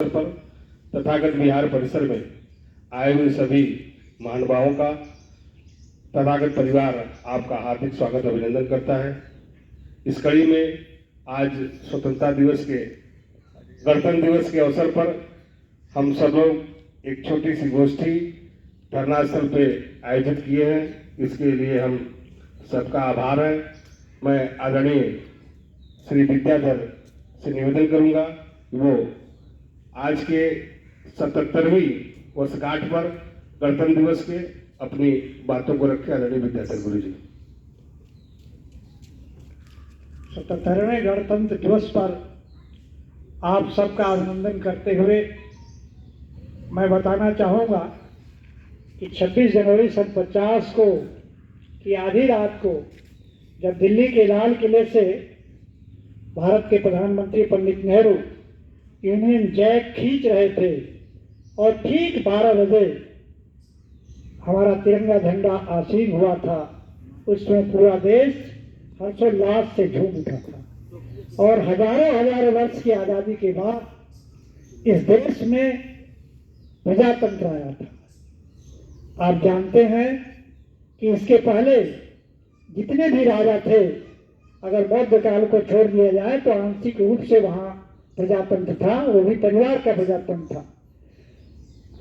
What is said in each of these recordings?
पर तथागत विहार परिसर में आए हुए सभी महानुभावों का तथागत परिवार आपका हार्दिक स्वागत अभिनंदन करता है। इस कड़ी में आज स्वतंत्रता दिवस के गणतंत्र दिवस के अवसर पर हम सब लोग एक छोटी सी गोष्ठी धरना स्थल पे आयोजित किए हैं। इसके लिए हम सबका आभार है। मैं आदरणीय श्री विद्याधर से निवेदन करूंगा वो आज के 77वीं वर्षगांठ पर गणतंत्र दिवस के अपनी बातों को रखे। आदरणीय विद्याधर गुरु जी। 77वें गणतंत्र दिवस पर आप सबका अभिनंदन करते हुए मैं बताना चाहूँगा कि 26 जनवरी सन 50 को की आधी रात को जब दिल्ली के लाल किले से भारत के प्रधानमंत्री पंडित नेहरू यूनियन जैक खींच रहे थे और ठीक 12 बजे हमारा तिरंगा झंडा आसीन हुआ था, उसमें पूरा देश हर्षोल्लास से झूम उठा था। और हजारों वर्ष की आज़ादी के बाद इस देश में प्रजातंत्र आया था। आप जानते हैं कि इसके पहले जितने भी राजा थे, अगर बौद्ध काल को छोड़ दिया जाए तो आंशिक रूप से वहाँ प्रजातंत्र था, वो भी परिवार का प्रजातंत्र था।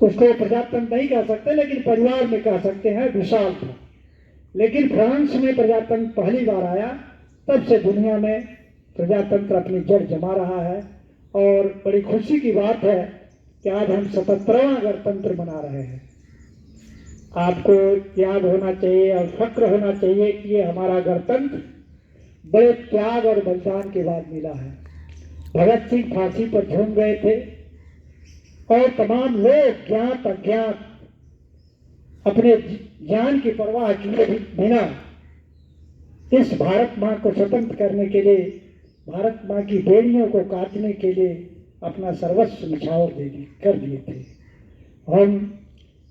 उसको प्रजातंत्र नहीं कह सकते, लेकिन परिवार में कह सकते हैं, विशाल था। लेकिन फ्रांस में प्रजातंत्र पहली बार आया, तब से दुनिया में प्रजातंत्र अपनी जड़ जमा रहा है। और बड़ी खुशी की बात है कि आज हम 77वां गणतंत्र मना रहे हैं। आपको याद होना चाहिए और फक्र होना चाहिए कि ये हमारा गणतंत्र बड़े त्याग और बलिदान के बाद मिला है। भगत सिंह फांसी पर झूम गए थे और तमाम लोग ज्ञात अज्ञात अपने जान की परवाह किए बिना इस भारत माँ को स्वतंत्र करने के लिए, भारत माँ की बेड़ियों को काटने के लिए अपना सर्वस्व निछावर कर दिए थे। हम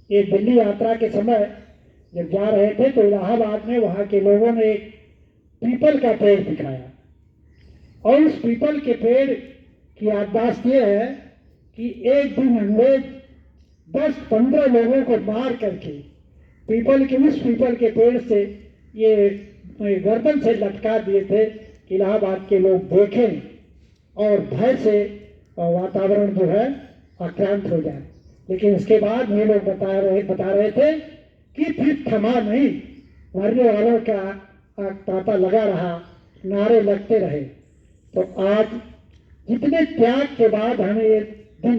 ये दिल्ली यात्रा के समय जब जा रहे थे तो इलाहाबाद में वहाँ के लोगों ने एक पीपल का पेड़ दिखाया और उस पीपल के पेड़ की याददाश्त ये है कि एक दिन अंग्रेज 10-15 लोगों को मार करके उस पीपल के पेड़ से ये गर्दन से लटका दिए थे कि इलाहाबाद के लोग देखें और भय से वातावरण जो है आक्रांत हो जाए। लेकिन इसके बाद ये लोग बता रहे थे कि फिर थमा नहीं, मरने वालों का तांता लगा रहा, नारे लगते रहे। तो आज जितने त्याग के बाद हमें ये दिन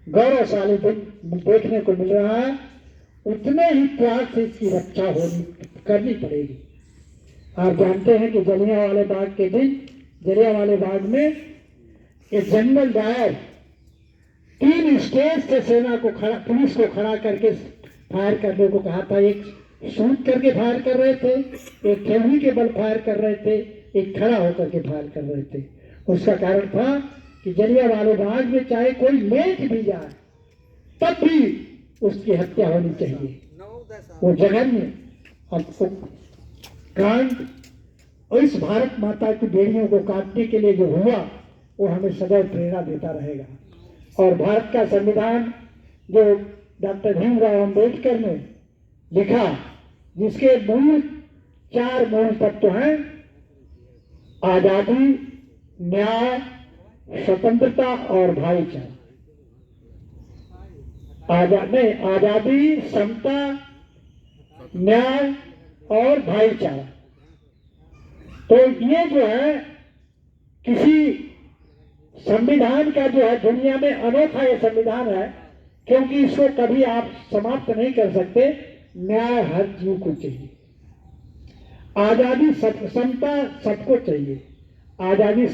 गौरवशाली दिन देखने को मिल रहा है, उतने ही त्याग से इसकी रक्षा करनी पड़ेगी। आप जानते हैं कि जलियांवाले बाग के दिन जलियांवाले बाग में एक जनरल डायर 3 स्टेज से पुलिस को खड़ा करके फायर करने को कहा था। एक शूट करके फायर कर रहे थे, एक ठेहुई के बल फायर कर रहे थे, एक खड़ा होकर के फायर कर रहे थे। उसका कारण था कि जलियांवाले बाग में चाहे कोई लेट भी जाए तब भी उसकी हत्या होनी चाहिए। वो जघन्य कांड और इस भारत माता की बेड़ियों को काटने के लिए जो हुआ, वो हमें सदैव प्रेरणा देता रहेगा। और भारत का संविधान जो डॉक्टर भीमराव अम्बेडकर ने लिखा, जिसके 4 मूल तत्व हैं, आजादी, न्याय, स्वतंत्रता और भाईचारा। आजादी, समता, न्याय और भाईचारा। तो ये जो है किसी संविधान का जो है दुनिया में अनोखा ये संविधान है, क्योंकि इसको कभी आप समाप्त नहीं कर सकते। न्याय हर जीव को चाहिए, आजादी समता सबको चाहिए। आजादी